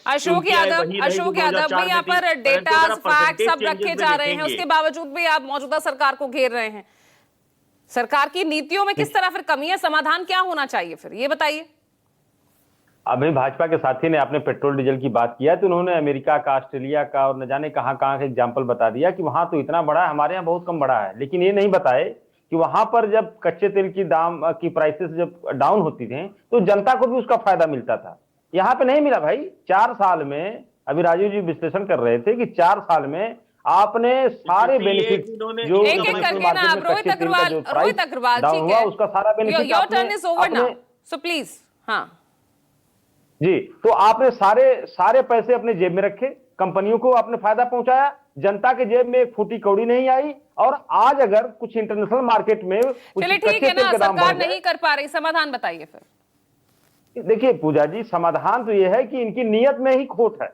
अशोक यादव भाई, यहाँ पर डेटा फैक्ट सब रखे जा रहे हैं, उसके बावजूद भी आप मौजूदा सरकार को घेर रहे हैं। सरकार की नीतियों में किस तरह फिर कमी है? समाधान क्या होना चाहिए फिर, ये बताइए। अभी भाजपा के साथी ने आपने पेट्रोल डीजल की बात किया तो उन्होंने अमेरिका का, ऑस्ट्रेलिया का और न जाने कहां कहां का एग्जाम्पल बता दिया कि वहां तो इतना बड़ा है, हमारे यहाँ बहुत कम बड़ा है। लेकिन ये नहीं बताए कि वहां पर जब कच्चे तेल की दाम की प्राइसेस जब डाउन होती थी तो जनता को भी उसका फायदा मिलता था। यहाँ पे नहीं मिला भाई। 4 साल में, अभी राजीव जी विश्लेषण कर रहे थे कि 4 साल में आपने सारे बेनिफिट जो एक एक करके ना, आप रोहित अग्रवाल डाउन ठीक हुआ है, उसका सारा benefit your turn is over now, so please. हाँ जी, तो आपने सारे पैसे अपने जेब में रखे, कंपनियों को आपने फायदा पहुंचाया, जनता के जेब में एक फूटी कौड़ी नहीं आई। और आज अगर कुछ इंटरनेशनल मार्केट में चलिए ठीक है ना, सरकार नहीं कर पा रही, समाधान बताइए फिर। देखिए पूजा जी, समाधान तो यह है कि इनकी नीयत में ही खोट है।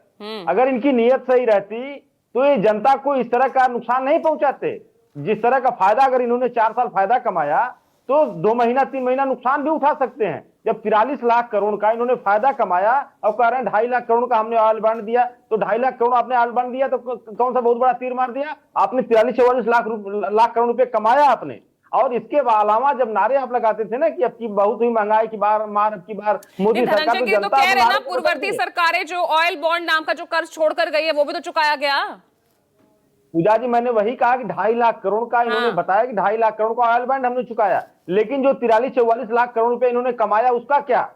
अगर इनकी नीयत सही रहती तो ये जनता को इस तरह का नुकसान नहीं पहुंचाते। जिस तरह का फायदा, अगर इन्होंने 4 साल फायदा कमाया तो 2 महीना 3 महीना नुकसान भी उठा सकते हैं। जब 43 लाख करोड़ का इन्होंने फायदा कमाया और कह रहे हैं 2.5 लाख करोड़ का हमने ऑयल बॉन्ड दिया, तो 2.5 लाख करोड़ आपने ऑयल बॉन्ड दिया तो कौन सा बहुत बड़ा तीर मार दिया आपने? 43-44 लाख करोड़ रुपए कमाया आपने। और इसके अलावा जब नारे आप लगाते थे ना कि अब की बहुत ही महंगाई की बार मार, अब की बार मोदी सरकार, तो जनता कह रहे हैं ना, पूर्ववर्ती सरकारें जो ऑयल बॉन्ड नाम का जो कर्ज छोड़कर गई है वो भी तो चुकाया गया। पूजा जी, मैंने वही कहा कि 2.5 लाख करोड़ का इन्होंने बताया कि 2.5 लाख करोड़ का ऑयल बॉन्ड हमने चुकाया। लेकिन जो 43-44 लाख करोड़ रुपए इन्होंने कमाया उसका क्या?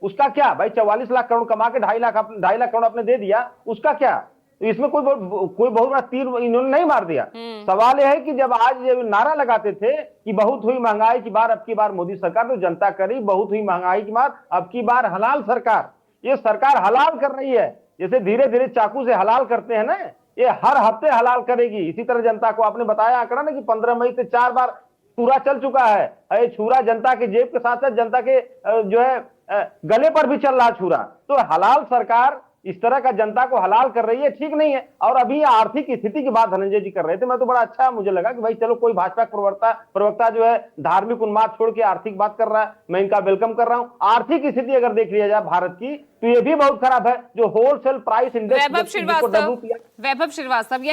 उसका क्या भाई? 44 लाख करोड़ कमा के 2.5 लाख करोड़ आपने दे दिया, उसका क्या? तो इसमें कोई बहुत बड़ा तीर इन्होंने नहीं मार दिया। सवाल यह है कि जब आज नारा लगाते थे कि बहुत हुई महंगाई की बार, अब की बार मोदी सरकार, तो जनता करी बहुत हुई महंगाई की बार, अब की बार हलाल सरकार। ये सरकार हलाल कर रही है, जैसे धीरे धीरे चाकू से हलाल करते हैं ना, ये हर हफ्ते हलाल करेगी। इसी तरह जनता को आपने बताया आंकड़ा ना कि 15 मई से 4 बार छुरा चल चुका है। ये छुरा जनता के जेब के साथ साथ जनता के जो है गले पर भी चल रहा छुरा। तो हलाल सरकार इस तरह का जनता को हलाल कर रही है, ठीक नहीं है। और अभी आर्थिक स्थिति की बात धनंजय जी कर रहे थे, मैं तो बड़ा अच्छा मुझे लगा कि भाई चलो कोई भाजपा प्रवक्ता जो है धार्मिक उन्माद छोड़ के आर्थिक बात कर रहा है, मैं इनका वेलकम कर रहा हूं। आर्थिक स्थिति अगर देख लिया जाए भारत की तो ये भी बहुत खराब है। जो होलसेल प्राइस इंडेक्स वैभव श्रीवास्तव